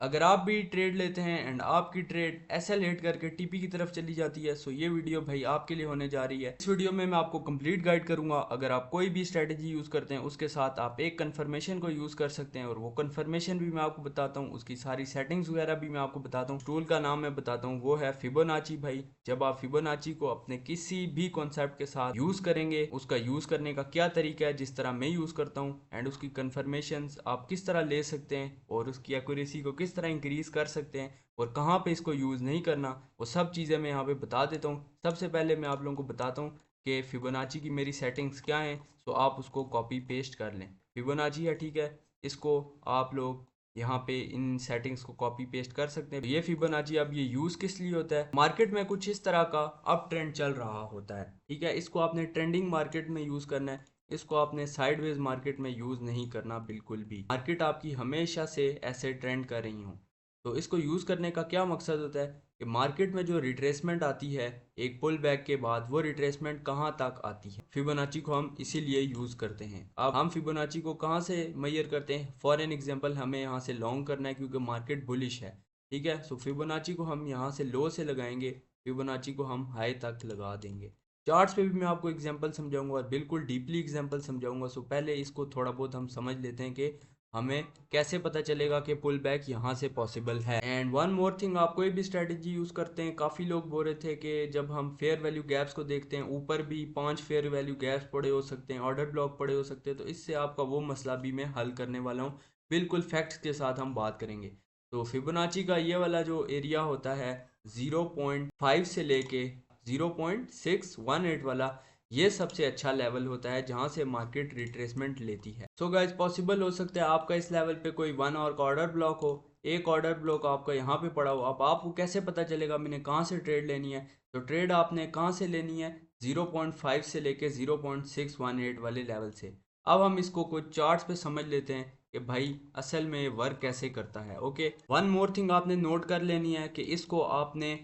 अगर आप भी ट्रेड लेते हैं एंड आपकी ट्रेड एसएल हिट करके टीपी की तरफ चली जाती है, सो ये वीडियो भाई आपके लिए होने जा रही है। इस वीडियो में मैं आपको कंप्लीट गाइड करूंगा। अगर आप कोई भी स्ट्रेटजी यूज़ करते हैं उसके साथ आप एक कन्फर्मेशन को यूज़ कर सकते हैं, और वो कन्फर्मेशन भी मैं आपको बताता हूँ, उसकी सारी सेटिंग्स वगैरह भी मैं आपको बताता हूँ। टूल का नाम मैं बताता हूँ, वो है फिबोनाची। भाई जब आप फिबोनाची को अपने किसी भी कॉन्सेप्ट के साथ यूज़ करेंगे, उसका यूज़ करने का क्या तरीका है, जिस तरह मैं यूज़ करता हूँ, एंड उसकी कन्फर्मेशंस आप किस तरह ले सकते हैं, और उसकी एक्यूरेसी को किस तरह इंक्रीज कर सकते हैं, और कहाँ पे इसको यूज़ नहीं करना, वो सब चीज़ें मैं यहाँ पे बता देता हूँ। सबसे पहले मैं आप लोगों को बताता हूँ कि फिबोनाची की मेरी सेटिंग्स क्या हैं, सो आप उसको कॉपी पेस्ट कर लें। फिबोनाची है, ठीक है, इसको आप लोग यहाँ पे इन सेटिंग्स को कॉपी पेस्ट कर सकते हैं। ये फिबोनाची अब ये यूज़ किस लिए होता है, मार्केट में कुछ इस तरह का अप ट्रेंड चल रहा होता है, ठीक है, इसको आपने ट्रेंडिंग मार्केट में यूज़ करना है, इसको आपने साइडवेज मार्केट में यूज़ नहीं करना बिल्कुल भी। मार्केट आपकी हमेशा से ऐसे ट्रेंड कर रही हो, तो इसको यूज़ करने का क्या मकसद होता है कि मार्केट में जो रिट्रेसमेंट आती है एक पुल बैक के बाद, वो रिट्रेसमेंट कहाँ तक आती है, फिबोनाची को हम इसीलिए यूज़ करते हैं। अब हम फिबोनाची को कहाँ से मेजर करते हैं, फॉर एन एग्जांपल हमें यहाँ से लॉन्ग करना है क्योंकि मार्केट बुलिश है, ठीक है। सो फिबोनाची को हम यहाँ से लो से लगाएंगे, फिबोनाची को हम हाई तक लगा देंगे। चार्ट्स पे भी मैं आपको एग्जांपल समझाऊंगा और बिल्कुल डीपली एग्जांपल समझाऊंगा। सो पहले इसको थोड़ा बहुत हम समझ लेते हैं कि हमें कैसे पता चलेगा कि पुल बैक यहाँ से पॉसिबल है। एंड वन मोर थिंग, आप कोई भी स्ट्रेटजी यूज़ करते हैं, काफ़ी लोग बोल रहे थे कि जब हम फेयर वैल्यू गैप्स को देखते हैं, ऊपर भी 5 फेयर वैल्यू गैप्स पड़े हो सकते हैं, ऑर्डर ब्लॉक पड़े हो सकते हैं, तो इससे आपका वो मसला भी मैं हल करने वाला हूँ। बिल्कुल फैक्ट्स के साथ हम बात करेंगे। तो फिबोनाची का ये वाला जो एरिया होता है 0.5 से लेके 0.618 वाला, ये सबसे अच्छा लेवल होता है जहां से मार्केट रिट्रेसमेंट लेती है। सो गाइस, पॉसिबल हो सकता है आपका इस लेवल पे कोई 1 आवर का ऑर्डर ब्लॉक हो, एक ऑर्डर ब्लॉक आपका यहाँ पे पड़ा हो। अब आपको कैसे पता चलेगा मैंने कहाँ से ट्रेड लेनी है, तो ट्रेड आपने कहाँ से लेनी है, 0.5 से लेके 0.618 वाले लेवल से। अब हम इसको कुछ चार्ट्स पे समझ लेते हैं कि भाई असल में वर्क कैसे करता है। ओके, वन मोर थिंग आपने नोट कर लेनी है कि इसको आपने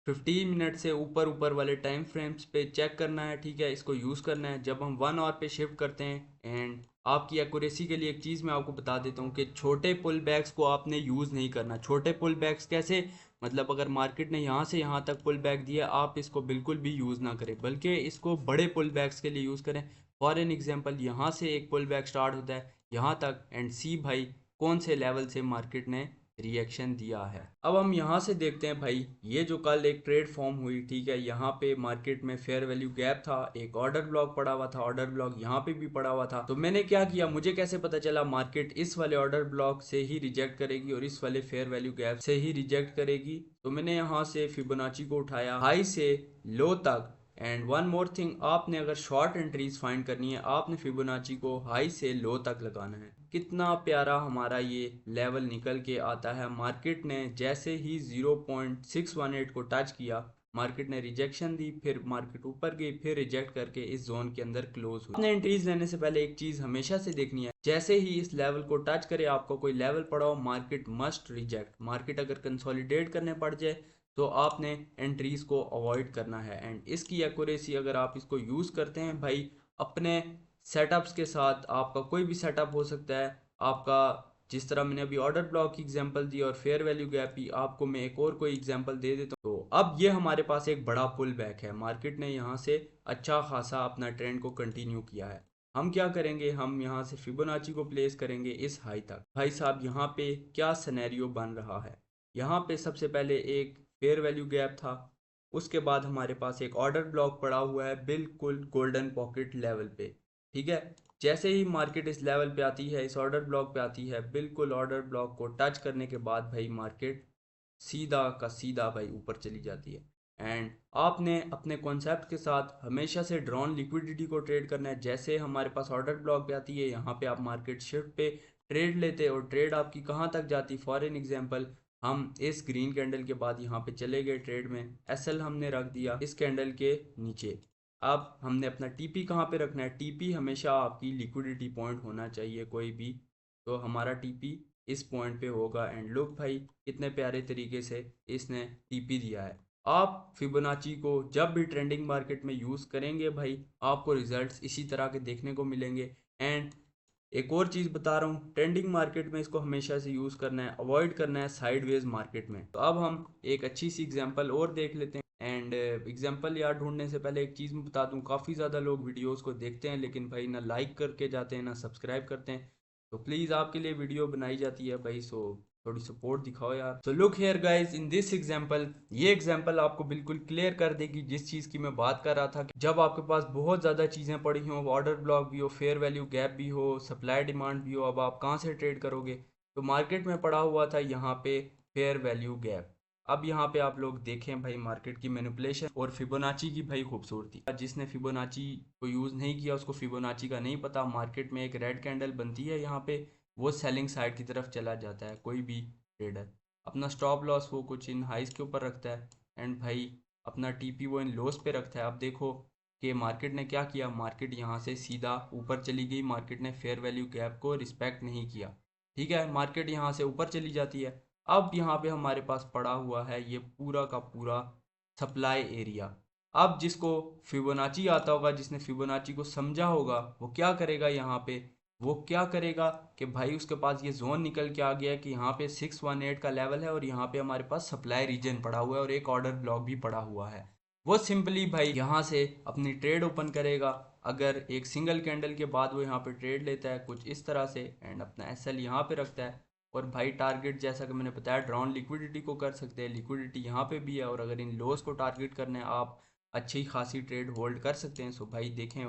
15 मिनट से ऊपर ऊपर वाले टाइम फ्रेम्स पे चेक करना है, ठीक है, इसको यूज़ करना है। जब हम 1 आवर पे शिफ्ट करते हैं, एंड आपकी एक्यूरेसी के लिए एक चीज़ मैं आपको बता देता हूँ कि छोटे पुल बैक्स को आपने यूज़ नहीं करना। छोटे पुल बैक्स कैसे, मतलब अगर मार्केट ने यहाँ से यहाँ तक पुल बैक दिया, आप इसको बिल्कुल भी यूज़ ना करें, बल्कि इसको बड़े पुल बैक्स के लिए यूज़ करें। फॉर एन एग्जांपल, यहाँ से एक पुल बैक स्टार्ट होता है यहाँ तक, एंड सी भाई कौन से लेवल से मार्केट ने रिएक्शन दिया है। अब हम यहाँ से देखते हैं भाई, ये जो कल एक ट्रेड फॉर्म हुई, ठीक है, यहाँ पे मार्केट में फेयर वैल्यू गैप था, एक ऑर्डर ब्लॉक पड़ा हुआ था, ऑर्डर ब्लॉक यहाँ पे भी पड़ा हुआ था। तो मैंने क्या किया, मुझे कैसे पता चला मार्केट इस वाले ऑर्डर ब्लॉक से ही रिजेक्ट करेगी और इस वाले फेयर वैल्यू गैप से ही रिजेक्ट करेगी, तो मैंने यहाँ से फिबोनाची को उठाया हाई से लो तक। एंड वन मोर थिंग, आपने अगर शॉर्ट एंट्रीज फाइंड करनी है, आपने फिबोनाची को हाई से लो तक लगाना है। कितना प्यारा हमारा ये लेवल निकल के आता है। मार्केट ने जैसे ही 0.618 को टच किया, मार्केट ने रिजेक्शन दी, फिर मार्केट ऊपर गई, फिर रिजेक्ट करके इस जोन के अंदर क्लोज हुई। आपने एंट्रीज लेने से पहले एक चीज हमेशा से देखनी है, जैसे ही इस लेवल को टच करे, आपको कोई लेवल पड़ा हो, मार्केट मस्ट रिजेक्ट। मार्केट अगर कंसोलिडेट करने पड़ जाए तो आपने एंट्रीज को अवॉइड करना है। एंड इसकी एक्यूरेसी अगर आप इसको यूज़ करते हैं भाई अपने सेटअप्स के साथ, आपका कोई भी सेटअप हो सकता है आपका, जिस तरह मैंने अभी ऑर्डर ब्लॉक की एग्जांपल दी और फेयर वैल्यू गैप की, आपको मैं एक और कोई एग्जांपल दे देता हूँ। तो अब ये हमारे पास एक बड़ा पुल बैक है, मार्केट ने यहाँ से अच्छा खासा अपना ट्रेंड को कंटिन्यू किया है। हम क्या करेंगे, हम यहाँ से फिबोनाची को प्लेस करेंगे इस हाई तक। भाई साहब, यहाँ पे क्या सिनेरियो बन रहा है, यहाँ पे सबसे पहले एक फेयर वैल्यू गैप था, उसके बाद हमारे पास एक ऑर्डर ब्लॉक पड़ा हुआ है बिल्कुल गोल्डन पॉकेट लेवल पे, ठीक है। जैसे ही मार्केट इस लेवल पे आती है, इस ऑर्डर ब्लॉक पे आती है, बिल्कुल ऑर्डर ब्लॉक को टच करने के बाद भाई मार्केट सीधा का सीधा भाई ऊपर चली जाती है। एंड आपने अपने कॉन्सेप्ट के साथ हमेशा से ड्रॉन लिक्विडिटी को ट्रेड करना है। जैसे हमारे पास ऑर्डर ब्लॉक पे आती है, यहाँ पे आप मार्केट शिफ्ट पे ट्रेड लेते, और ट्रेड आपकी कहाँ तक जाती, फॉर एन एग्जांपल हम इस ग्रीन कैंडल के बाद यहाँ पे चले गए ट्रेड में, एसएल हमने रख दिया इस कैंडल के नीचे। अब हमने अपना टीपी कहाँ पे रखना है, टीपी हमेशा आपकी लिक्विडिटी पॉइंट होना चाहिए कोई भी, तो हमारा टीपी इस पॉइंट पे होगा। एंड लुक भाई कितने प्यारे तरीके से इसने टीपी दिया है। आप फिबोनाची को जब भी ट्रेंडिंग मार्केट में यूज़ करेंगे भाई, आपको रिजल्ट्स इसी तरह के देखने को मिलेंगे। एंड एक और चीज़ बता रहा हूँ, ट्रेंडिंग मार्केट में इसको हमेशा से यूज़ करना है, अवॉइड करना है साइडवेज मार्केट में। तो अब हम एक अच्छी सी एग्जांपल और देख लेते हैं। एंड एग्जांपल यार ढूंढने से पहले एक चीज़ मैं बता दूँ, काफ़ी ज़्यादा लोग वीडियोस को देखते हैं लेकिन भाई ना लाइक करके जाते हैं ना सब्सक्राइब करते हैं। तो प्लीज़ आपके लिए वीडियो बनाई जाती है भाई, सो थोड़ी सपोर्ट दिखाओ यार। So look here guys in this example, ये एग्जांपल आपको बिल्कुल क्लियर कर देगी जिस चीज़ की मैं बात कर रहा था कि जब आपके पास बहुत ज़्यादा चीज़ें पड़ी हों, ऑर्डर ब्लॉक भी हो, फेयर वैल्यू गैप भी हो, सप्लाई डिमांड भी हो, अब आप कहाँ से ट्रेड करोगे। तो मार्केट में पड़ा हुआ था यहाँ पे फेयर वैल्यू गैप। अब यहाँ पे आप लोग देखें भाई मार्केट की मैनिपुलेशन और फिबोनाची की भाई खूबसूरती। जिसने फिबोनाची को यूज़ नहीं किया उसको फिबोनाची का नहीं पता। मार्केट में एक रेड कैंडल बनती है यहाँ पे, वो सेलिंग साइड की तरफ चला जाता है। कोई भी ट्रेडर अपना स्टॉप लॉस वो कुछ इन हाइस के ऊपर रखता है एंड भाई अपना टीपी वो इन लोस पे रखता है। अब देखो कि मार्केट ने क्या किया, मार्केट यहाँ से सीधा ऊपर चली गई, मार्केट ने फेयर वैल्यू गैप को रिस्पेक्ट नहीं किया। ठीक है, मार्केट यहाँ से ऊपर चली जाती है। अब यहाँ पे हमारे पास पड़ा हुआ है ये पूरा का पूरा सप्लाई एरिया। अब जिसको फिबोनाची आता होगा, जिसने फिबोनाची को समझा होगा, वो क्या करेगा यहाँ पे, वो क्या करेगा कि भाई उसके पास ये जोन निकल के आ गया है कि यहाँ पे 618 का लेवल है और यहाँ पे हमारे पास सप्लाई रीजन पड़ा हुआ है और एक ऑर्डर ब्लॉक भी पड़ा हुआ है। वो सिंपली भाई यहाँ से अपनी ट्रेड ओपन करेगा। अगर एक सिंगल कैंडल के बाद वो यहाँ पे ट्रेड लेता है कुछ इस तरह से एंड अपना एसएल यहाँ पे रखता है। और भाई टारगेट जैसा कि मैंने बताया ड्रॉन लिक्विडिटी को कर सकते हैं, लिक्विडिटी यहाँ पे भी है और अगर इन लोस को टारगेट करने आप अच्छी खासी ट्रेड होल्ड कर सकते हैं। सो भाई देखें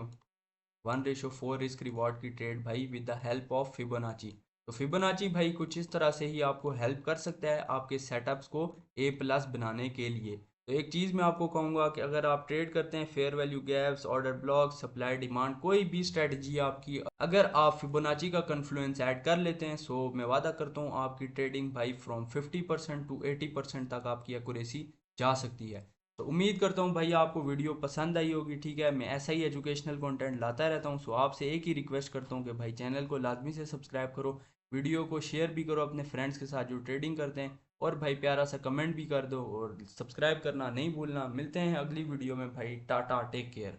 1:4 रिस्क रिवॉर्ड की ट्रेड भाई with the help of Fibonacci. तो फिबोनाची भाई कुछ इस तरह से ही आपको हेल्प कर सकता है आपके सेटअप्स को ए प्लस बनाने के लिए। तो एक चीज़ मैं आपको कहूँगा कि अगर आप ट्रेड करते हैं fair value gaps, order block, supply demand, कोई भी स्ट्रेटजी आपकी, अगर आप फिबोनाची का कन्फ्लुएंस ऐड कर लेते हैं, सो मैं वादा करता हूँ आपकी ट्रेडिंग भाई फ्रॉम 50% टू 80% तक आपकी एक्यूरेसी जा सकती है। तो उम्मीद करता हूँ भाई आपको वीडियो पसंद आई होगी। ठीक है, मैं ऐसा ही एजुकेशनल कंटेंट लाता रहता हूँ। सो आपसे एक ही रिक्वेस्ट करता हूँ कि भाई चैनल को लाजमी से सब्सक्राइब करो, वीडियो को शेयर भी करो अपने फ्रेंड्स के साथ जो ट्रेडिंग करते हैं, और भाई प्यारा सा कमेंट भी कर दो और सब्सक्राइब करना नहीं भूलना। मिलते हैं अगली वीडियो में भाई, टाटा, टेक केयर।